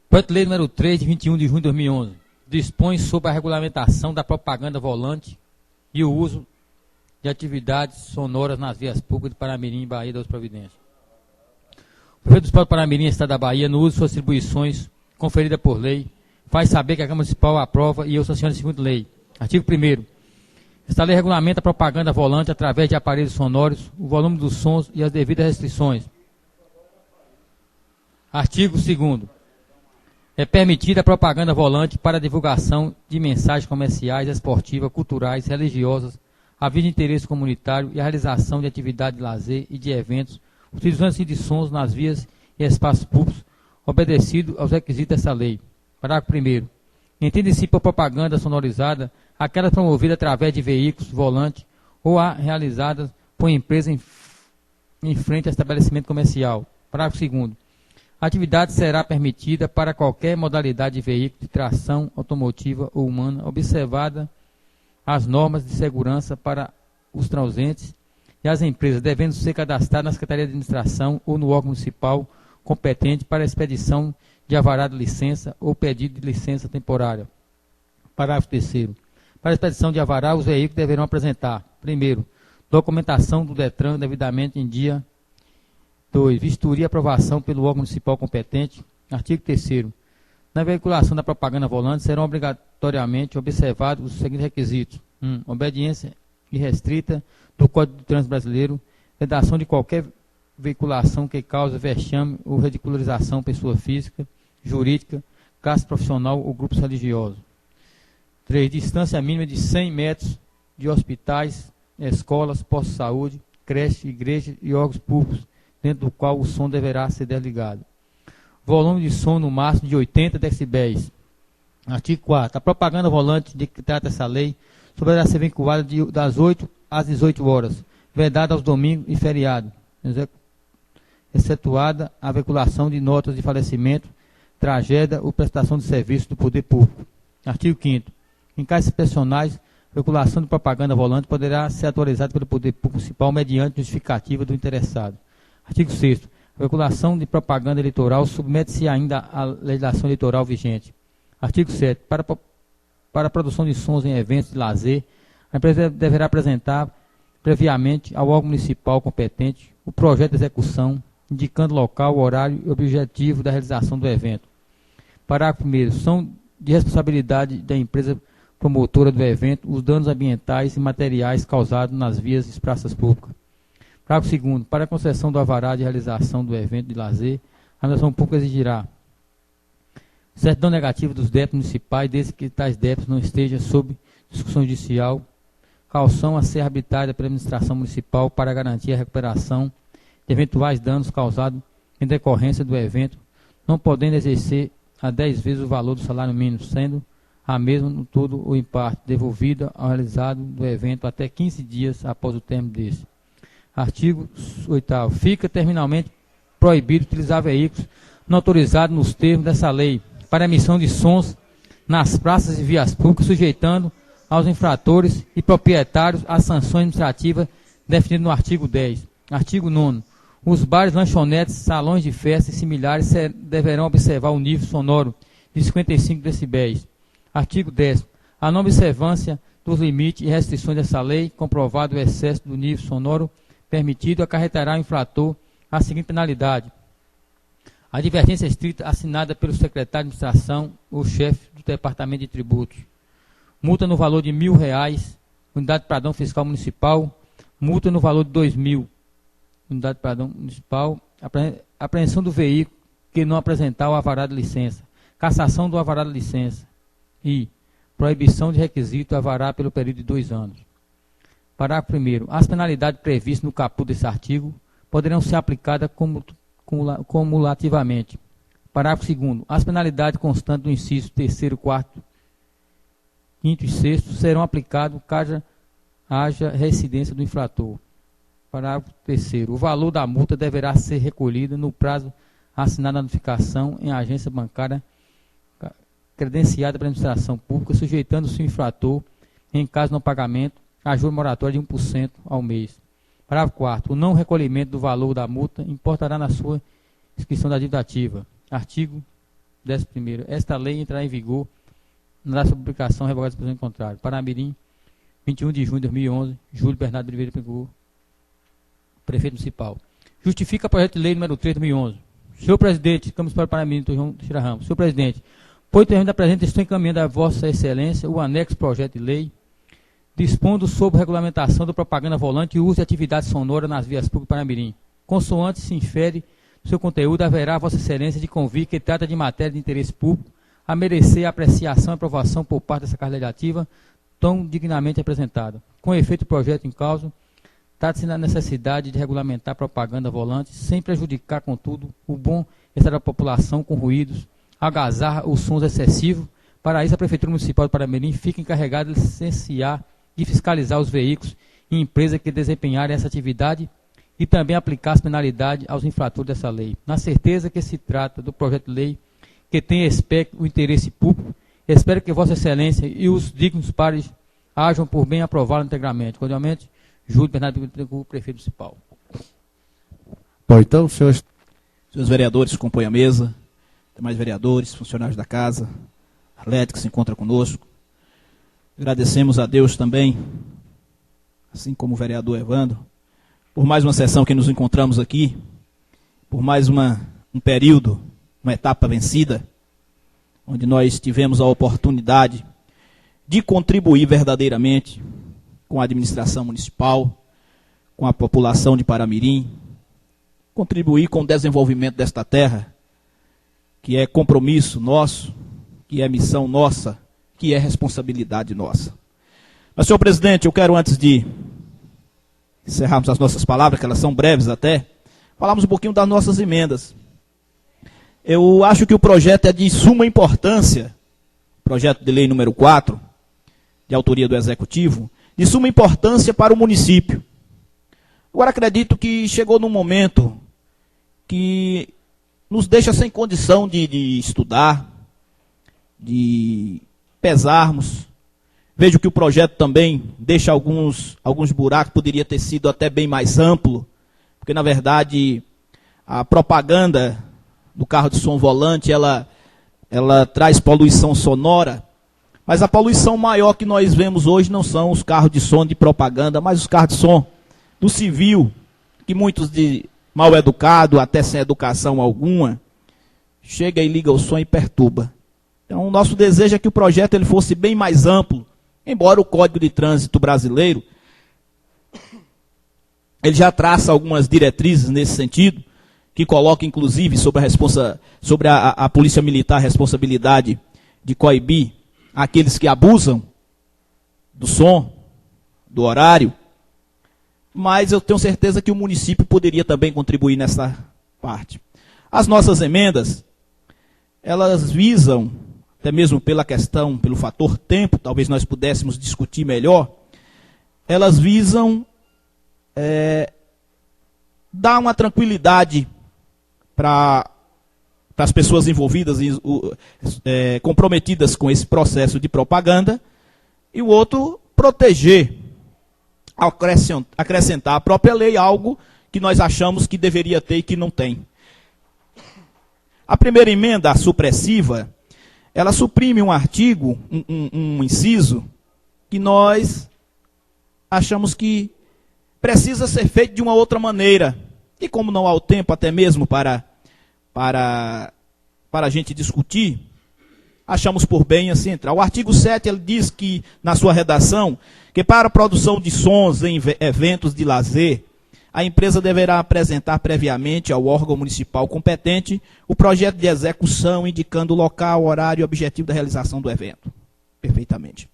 Projeto de Lei número 3, de 21 de junho de 2011, dispõe sobre a regulamentação da propaganda volante e o uso de atividades sonoras nas vias públicas de Paramirim, Bahia das Providências. O prefeito do Municipal de Paramirim, Estado da Bahia, no uso de suas atribuições conferidas por lei, faz saber que a Câmara Municipal aprova e eu sanciono a seguinte lei. Artigo 1º. Esta lei regulamenta a propaganda volante através de aparelhos sonoros, o volume dos sons e as devidas restrições. Artigo 2º. É permitida a propaganda volante para a divulgação de mensagens comerciais, esportivas, culturais, religiosas, a fim de interesse comunitário e a realização de atividades de lazer e de eventos, utilizando-se de sons nas vias e espaços públicos, obedecido aos requisitos dessa lei. Parágrafo 1º. Entende-se por propaganda sonorizada aquela promovida através de veículos, volante ou a realizadas por empresa em frente a estabelecimento comercial. Parágrafo 2º. A atividade será permitida para qualquer modalidade de veículo de tração automotiva ou humana, observada as normas de segurança para os transeuntes e as empresas devendo ser cadastradas na Secretaria de Administração ou no órgão municipal competente para a expedição de alvará de licença ou pedido de licença temporária. Parágrafo 3º. Para a expedição de alvará, os veículos deverão apresentar, primeiro, documentação do DETRAN devidamente em dia. 2. Vistoria e aprovação pelo órgão municipal competente. Artigo 3º. Na veiculação da propaganda volante serão obrigatoriamente observados os seguintes requisitos. 1. Obediência irrestrita do Código de Trânsito Brasileiro, redação de qualquer veiculação que cause vexame ou ridicularização pessoa física, jurídica, classe profissional ou grupos religiosos. 3. Distância mínima de 100 metros de hospitais, escolas, postos de saúde, creches, igrejas e órgãos públicos, dentro do qual o som deverá ser desligado. Volume de som no máximo de 80 decibéis. Artigo 4º. A propaganda volante de que trata essa lei poderá ser vinculada das 8 às 18 horas, vedada aos domingos e feriados, excetuada a veiculação de notas de falecimento, tragédia ou prestação de serviço do poder público. Artigo 5º. Em casos excepcionais, a veiculação de propaganda volante poderá ser autorizada pelo poder público municipal mediante justificativa do interessado. Artigo 6º. A veiculação de propaganda eleitoral submete-se ainda à legislação eleitoral vigente. Artigo 7º. Para a produção de sons em eventos de lazer, a empresa deverá apresentar previamente ao órgão municipal competente o projeto de execução, indicando local, horário e objetivo da realização do evento. Parágrafo 1º. São de responsabilidade da empresa promotora do evento os danos ambientais e materiais causados nas vias e praças públicas. Parágrafo 2º. Para a concessão do alvará de realização do evento de lazer, a administração pública exigirá certidão negativa dos débitos municipais, desde que tais débitos não estejam sob discussão judicial, caução a ser arbitrada pela administração municipal para garantir a recuperação de eventuais danos causados em decorrência do evento, não podendo exercer a 10 vezes o valor do salário mínimo, sendo a mesma no todo ou em parte devolvida ao realizado do evento até 15 dias após o término desse. Artigo 8º. Fica terminalmente proibido utilizar veículos não autorizados nos termos dessa lei para emissão de sons nas praças e vias públicas, sujeitando aos infratores e proprietários as sanções administrativas definidas no artigo 10. Artigo 9º. Os bares, lanchonetes, salões de festa e similares deverão observar o nível sonoro de 55 decibéis. Artigo 10º. A não observância dos limites e restrições dessa lei, comprovado o excesso do nível sonoro permitido, acarretará ao infrator a seguinte penalidade: advertência estrita assinada pelo secretário de administração ou chefe do departamento de tributos, multa no valor de R$1.000, unidade de padrão fiscal municipal, multa no valor de R$2.000, unidade de padrão municipal, apreensão do veículo que não apresentar o alvará de licença, cassação do alvará de licença e proibição de requisito alvará pelo período de 2 anos. Parágrafo 1º. As penalidades previstas no caput desse artigo poderão ser aplicadas cumulativamente. Parágrafo 2º. As penalidades constantes do inciso 3º, 4º, 5º e 6º serão aplicadas caso haja residência do infrator. Parágrafo 3º. O valor da multa deverá ser recolhido no prazo assinado a notificação em agência bancária credenciada pela administração pública, sujeitando-se o infrator, em caso de não pagamento, a juros moratória de 1% ao mês. Parágrafo 4º. O não recolhimento do valor da multa importará na sua inscrição da dívida ativa. Artigo 11º. Esta lei entrará em vigor na sua publicação revogada por contrário. Paramirim, 21 de junho de 2011, Júlio Bernardo de Oliveira Pittencourt, prefeito municipal. Justifica o projeto de lei número 3 de 2011. Senhor presidente, ficamos para o Paramirim, João Teixeira Ramos. Senhor presidente, por termo da presente, estou encaminhando a Vossa Excelência o anexo projeto de lei dispondo sobre regulamentação da propaganda volante e uso de atividade sonora nas vias públicas de Paramirim. Consoante se infere do seu conteúdo, haverá a Vossa Excelência de convir que trata de matéria de interesse público a merecer a apreciação e aprovação por parte dessa Casa Legislativa tão dignamente apresentada. Com efeito, o projeto em causa trata-se da necessidade de regulamentar a propaganda volante sem prejudicar, contudo, o bom estar da população com ruídos, agazarra os sons excessivos. Para isso, a Prefeitura Municipal de Paramirim fica encarregada de licenciar e fiscalizar os veículos e empresas que desempenharem essa atividade e também aplicar as penalidades aos infratores dessa lei. Na certeza que se trata do projeto de lei que tem espectro o interesse público, espero que Vossa Excelência e os dignos pares hajam por bem aprová-lo integralmente. Cordialmente, Júlio Bernardo Pittencourt, prefeito municipal. Bom, então, senhores vereadores que compõem a mesa, demais vereadores, funcionários da casa, Arlete que se encontra conosco, agradecemos a Deus também, assim como o vereador Evandro, por mais uma sessão que nos encontramos aqui, por mais um período, uma etapa vencida, onde nós tivemos a oportunidade de contribuir verdadeiramente com a administração municipal, com a população de Paramirim, contribuir com o desenvolvimento desta terra, que é compromisso nosso, que é missão nossa, que é responsabilidade nossa. Mas, senhor presidente, eu quero, antes de encerrarmos as nossas palavras, que elas são breves até, falarmos um pouquinho das nossas emendas. Eu acho que o projeto é de suma importância, projeto de lei número 4, de autoria do Executivo, de suma importância para o município. Agora, acredito que chegou num momento que nos deixa sem condição de estudar, de pesarmos. Vejo que o projeto também deixa alguns buracos, poderia ter sido até bem mais amplo, porque, na verdade, a propaganda do carro de som volante, ela traz poluição sonora, mas a poluição maior que nós vemos hoje não são os carros de som de propaganda, mas os carros de som do civil, que muitos de mal educado, até sem educação alguma, chega e liga o som e perturba. Então, o nosso desejo é que o projeto ele fosse bem mais amplo, embora o Código de Trânsito brasileiro ele já traça algumas diretrizes nesse sentido, que coloca, inclusive, sobre a Polícia Militar a responsabilidade de coibir aqueles que abusam do som, do horário, mas eu tenho certeza que o município poderia também contribuir nessa parte. As nossas emendas, elas visam, até mesmo pela questão, pelo fator tempo, talvez nós pudéssemos discutir melhor, elas visam dar uma tranquilidade para as pessoas envolvidas e comprometidas com esse processo de propaganda, e o outro, proteger, acrescentar à própria lei algo que nós achamos que deveria ter e que não tem. A primeira emenda, a supressiva, ela suprime um artigo, um inciso, que nós achamos que precisa ser feito de uma outra maneira. E como não há o tempo até mesmo para a gente discutir, achamos por bem assim entrar. O artigo 7, ele diz que, na sua redação, que para a produção de sons em eventos de lazer, a empresa deverá apresentar previamente ao órgão municipal competente o projeto de execução, indicando o local, horário e objetivo da realização do evento. Perfeitamente.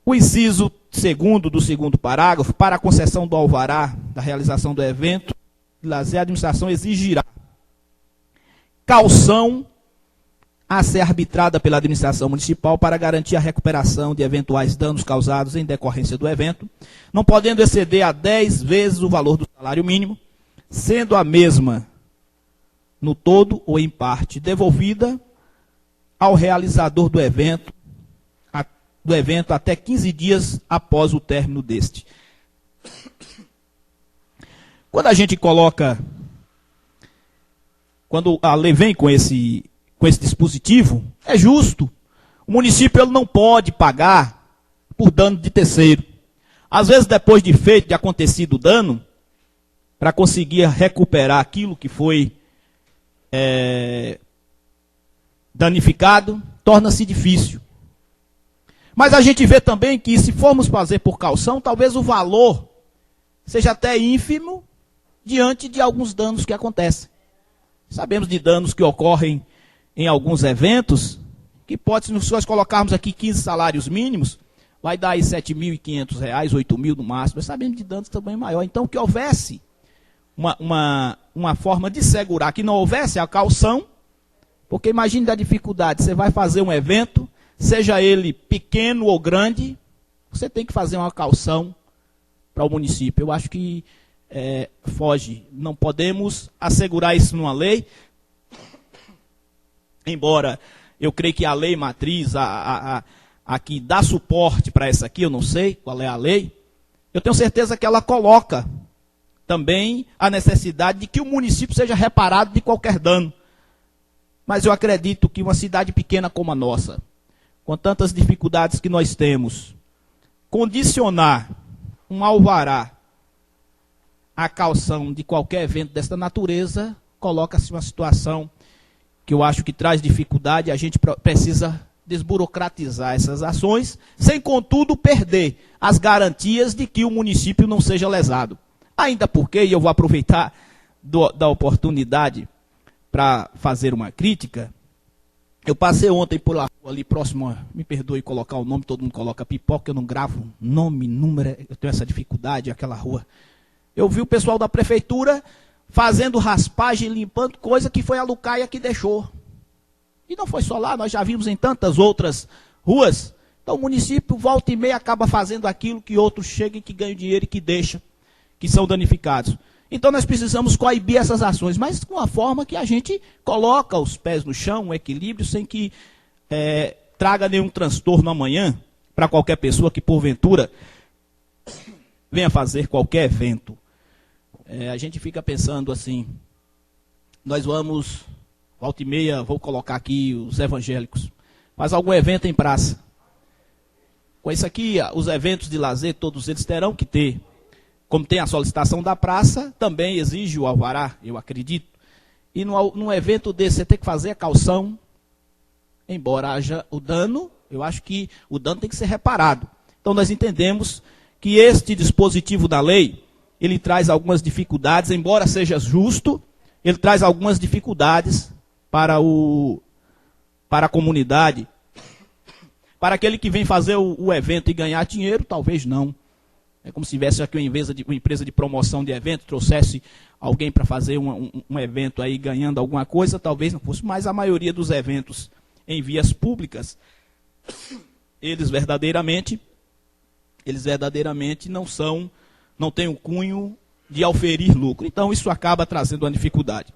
O inciso 2º do 2º parágrafo, para a concessão do alvará da realização do evento de lazer, a administração exigirá caução a ser arbitrada pela administração municipal para garantir a recuperação de eventuais danos causados em decorrência do evento, não podendo exceder a 10 vezes o valor do salário mínimo, sendo a mesma, no todo ou em parte, devolvida ao realizador do evento até 15 dias após o término deste. Quando a gente coloca, quando a lei vem com esse com esse dispositivo, é justo. O município ele não pode pagar por dano de terceiro. Às vezes, depois de feito, de acontecido o dano, para conseguir recuperar aquilo que foi danificado, torna-se difícil. Mas a gente vê também que, se formos fazer por caução, talvez o valor seja até ínfimo diante de alguns danos que acontecem. Sabemos de danos que ocorrem em alguns eventos, que pode, se nós colocarmos aqui 15 salários mínimos, vai dar aí R$ 7.500, R$ 8.000 no máximo. Nós sabemos de danos também maior. Então, que houvesse uma forma de segurar, que não houvesse a caução, porque imagine a dificuldade, você vai fazer um evento, seja ele pequeno ou grande, você tem que fazer uma caução para o município. Eu acho que foge. Não podemos assegurar isso numa lei, embora eu creio que a lei matriz, a que dá suporte para essa aqui, eu não sei qual é a lei, eu tenho certeza que ela coloca também a necessidade de que o município seja reparado de qualquer dano. Mas eu acredito que uma cidade pequena como a nossa, com tantas dificuldades que nós temos, condicionar um alvará à caução de qualquer evento desta natureza, coloca-se uma situação que eu acho que traz dificuldade. A gente precisa desburocratizar essas ações, sem, contudo, perder as garantias de que o município não seja lesado. Ainda porque, e eu vou aproveitar da oportunidade para fazer uma crítica, eu passei ontem por lá, ali próximo, me perdoe colocar o nome, todo mundo coloca pipoca, eu não gravo nome, número, eu tenho essa dificuldade, aquela rua. Eu vi o pessoal da prefeitura fazendo raspagem, limpando coisa que foi a Lucaia que deixou. E não foi só lá, nós já vimos em tantas outras ruas. Então o município, volta e meia, acaba fazendo aquilo que outros chegam e que ganham dinheiro e que deixam, que são danificados. Então nós precisamos coibir essas ações, mas com a forma que a gente coloca os pés no chão, um equilíbrio, sem que traga nenhum transtorno amanhã para qualquer pessoa que porventura venha fazer qualquer evento. A gente fica pensando assim, nós vamos, volta e meia, vou colocar aqui os evangélicos, faz algum evento em praça. Com isso aqui, os eventos de lazer, todos eles terão que ter. Como tem a solicitação da praça, também exige o alvará, eu acredito. E num evento desse, você tem que fazer a caução, embora haja o dano, eu acho que o dano tem que ser reparado. Então nós entendemos que este dispositivo da lei, ele traz algumas dificuldades, embora seja justo, ele traz algumas dificuldades para a comunidade. Para aquele que vem fazer o evento e ganhar dinheiro, talvez não. É como se tivesse aqui uma empresa de promoção de evento, trouxesse alguém para fazer um evento aí ganhando alguma coisa, talvez não fosse, mas a maioria dos eventos em vias públicas, eles verdadeiramente não têm o cunho de auferir lucro. Então isso acaba trazendo uma dificuldade.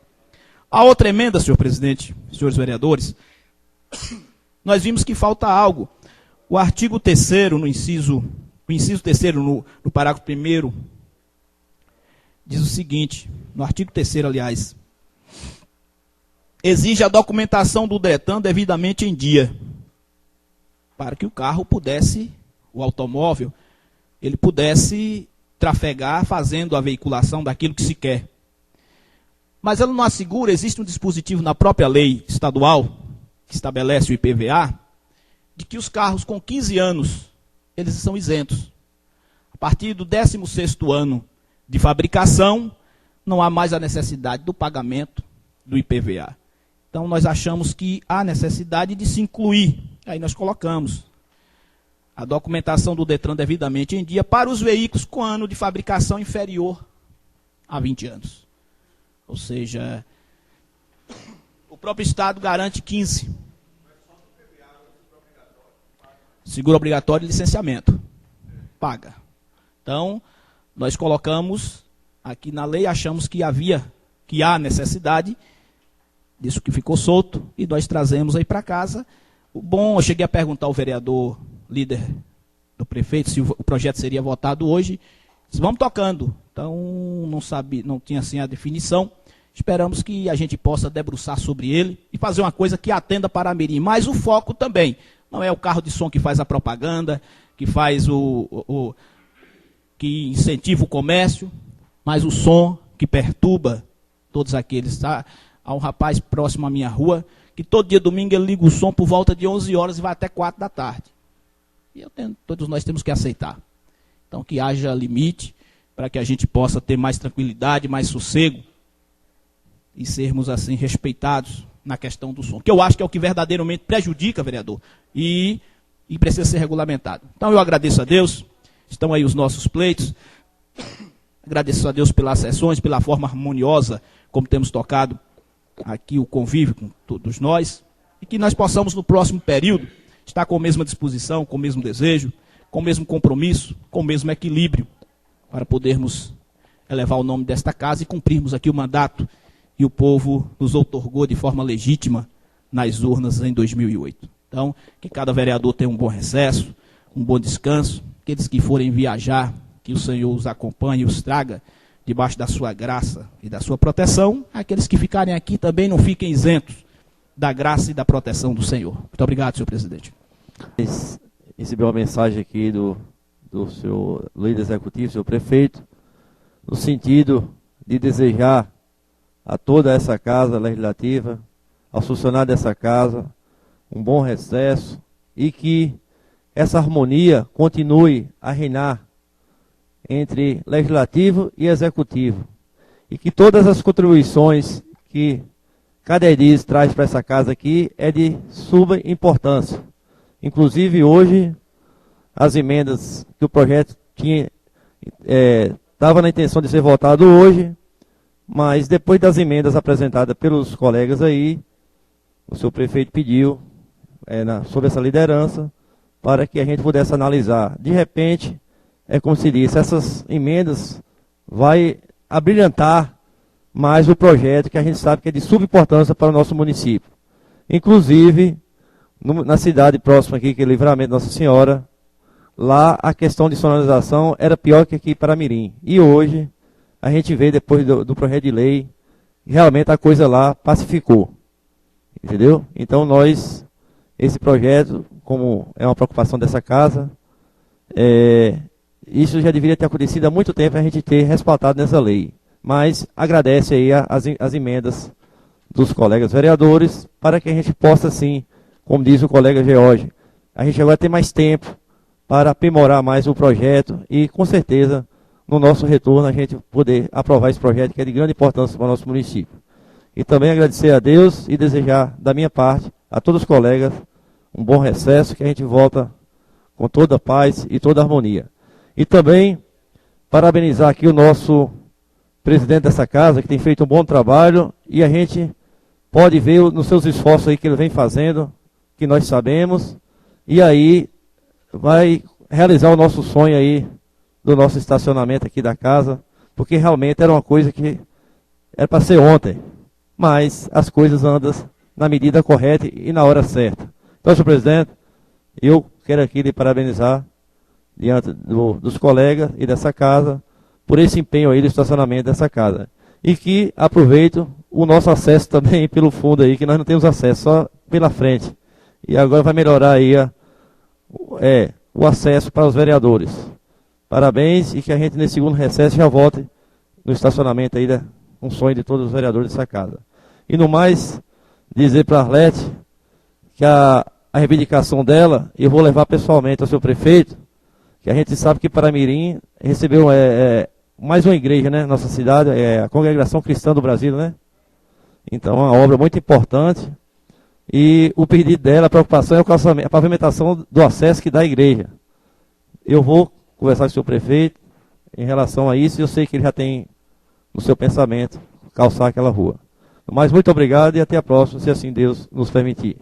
A outra emenda, senhor presidente, senhores vereadores, nós vimos que falta algo. O artigo 3º, no inciso 3º, no parágrafo 1º, diz o seguinte, no artigo 3º, aliás, exige a documentação do DETRAN devidamente em dia, para que o carro pudesse, o automóvel, ele pudesse trafegar fazendo a veiculação daquilo que se quer. Mas ela não assegura, existe um dispositivo na própria lei estadual, que estabelece o IPVA, de que os carros com 15 anos, eles são isentos. A partir do 16º ano de fabricação, não há mais a necessidade do pagamento do IPVA. Então, nós achamos que há necessidade de se incluir. Aí nós colocamos a documentação do DETRAN devidamente em dia para os veículos com ano de fabricação inferior a 20 anos. Ou seja, o próprio Estado garante 15. Seguro obrigatório e licenciamento. Paga. Então, nós colocamos aqui na lei, achamos que há necessidade disso que ficou solto, e nós trazemos aí para casa. O bom, eu cheguei a perguntar ao vereador, líder do prefeito, se o projeto seria votado hoje. Disse, vamos tocando. Então, não tinha assim a definição. esperamos que a gente possa debruçar sobre ele e fazer uma coisa que atenda Paramirim. Mas o foco também não é o carro de som que faz a propaganda, que faz que incentiva o comércio, mas o som que perturba todos aqueles. Tá? Há um rapaz próximo à minha rua que todo dia domingo ele liga o som por volta de 11 horas e vai até 4 da tarde. E todos nós temos que aceitar. Então que haja limite para que a gente possa ter mais tranquilidade, mais sossego e sermos assim respeitados na questão do som, que eu acho que é o que verdadeiramente prejudica, vereador, e precisa ser regulamentado. Então eu agradeço a Deus, estão aí os nossos pleitos, agradeço a Deus pelas sessões, pela forma harmoniosa como temos tocado aqui o convívio com todos nós, e que nós possamos no próximo período estar com a mesma disposição, com o mesmo desejo, com o mesmo compromisso, com o mesmo equilíbrio, para podermos elevar o nome desta casa e cumprirmos aqui o mandato e o povo nos outorgou de forma legítima nas urnas em 2008. Então, que cada vereador tenha um bom recesso, um bom descanso, aqueles que forem viajar, que o Senhor os acompanhe e os traga debaixo da sua graça e da sua proteção, aqueles que ficarem aqui também não fiquem isentos da graça e da proteção do Senhor. Muito obrigado, senhor presidente. Recebi uma mensagem aqui do senhor líder executivo, senhor prefeito, no sentido de desejar a toda essa casa legislativa, aos funcionários dessa casa, um bom recesso e que essa harmonia continue a reinar entre legislativo e executivo. E que todas as contribuições que cada edil traz para essa casa aqui é de suma importância. Inclusive hoje, as emendas que o projeto tinha, estava na intenção de ser votado hoje, mas depois das emendas apresentadas pelos colegas aí, o senhor prefeito pediu, sob essa liderança, para que a gente pudesse analisar. De repente, é como se disse, essas emendas vai abrilhantar mais o projeto, que a gente sabe que é de subimportância para o nosso município. Inclusive, na cidade próxima aqui, que é Livramento Nossa Senhora, lá a questão de sonorização era pior que aqui em Paramirim. E hoje, a gente vê depois do projeto de lei, realmente a coisa lá pacificou. Entendeu? Então esse projeto, como é uma preocupação dessa casa, isso já deveria ter acontecido há muito tempo a gente ter respaldado nessa lei. Mas agradece aí as emendas dos colegas vereadores, para que a gente possa, sim, como diz o colega George, a gente agora tem mais tempo para aprimorar mais o projeto e, com certeza, no nosso retorno, a gente poder aprovar esse projeto, que é de grande importância para o nosso município. E também agradecer a Deus e desejar, da minha parte, a todos os colegas, um bom recesso, que a gente volta com toda a paz e toda a harmonia. E também parabenizar aqui o nosso presidente dessa casa, que tem feito um bom trabalho, e a gente pode ver nos seus esforços aí que ele vem fazendo, que nós sabemos, e aí vai realizar o nosso sonho aí do nosso estacionamento aqui da casa, porque realmente era uma coisa que era para ser ontem, mas as coisas andam na medida correta e na hora certa. Então, senhor presidente, eu quero aqui lhe parabenizar diante dos colegas e dessa casa por esse empenho aí do estacionamento dessa casa. E que aproveito o nosso acesso também pelo fundo aí, que nós não temos acesso, só pela frente. E agora vai melhorar aí o acesso para os vereadores. Parabéns e que a gente nesse segundo recesso já volte no estacionamento aí, um sonho de todos os vereadores dessa casa. E no mais, dizer para a Arlete que a reivindicação dela, eu vou levar pessoalmente ao seu prefeito, que a gente sabe que Paramirim recebeu mais uma igreja, né? Nossa cidade, a Congregação Cristã do Brasil, né? Então, é uma obra muito importante. E o pedido dela, a preocupação é a pavimentação do acesso que dá à igreja. Eu vou conversar com o seu prefeito em relação a isso, e eu sei que ele já tem no seu pensamento calçar aquela rua. Mas muito obrigado e até a próxima, se assim Deus nos permitir.